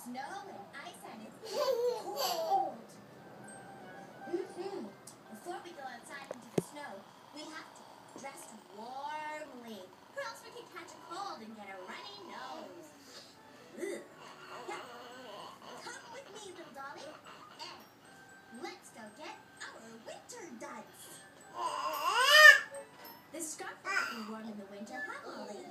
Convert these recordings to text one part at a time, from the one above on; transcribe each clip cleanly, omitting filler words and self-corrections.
snow and ice and it's cold. Before we go outside into the snow, we have to dress warmly, or else we can catch a cold and get a runny nose. Ugh. Now, come with me, little Dolly, and let's go get our winter duds. This scarf will keep you warm in the winter, huh, Molly?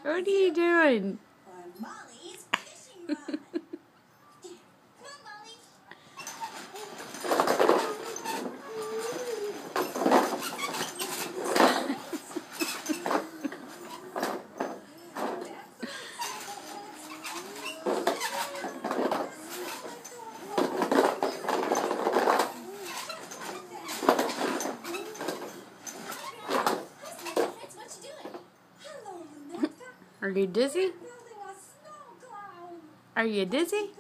What are you doing? Molly's fishing rod. Come on, Molly. What you doing? Are you dizzy? Building a snow cloud. Are you dizzy?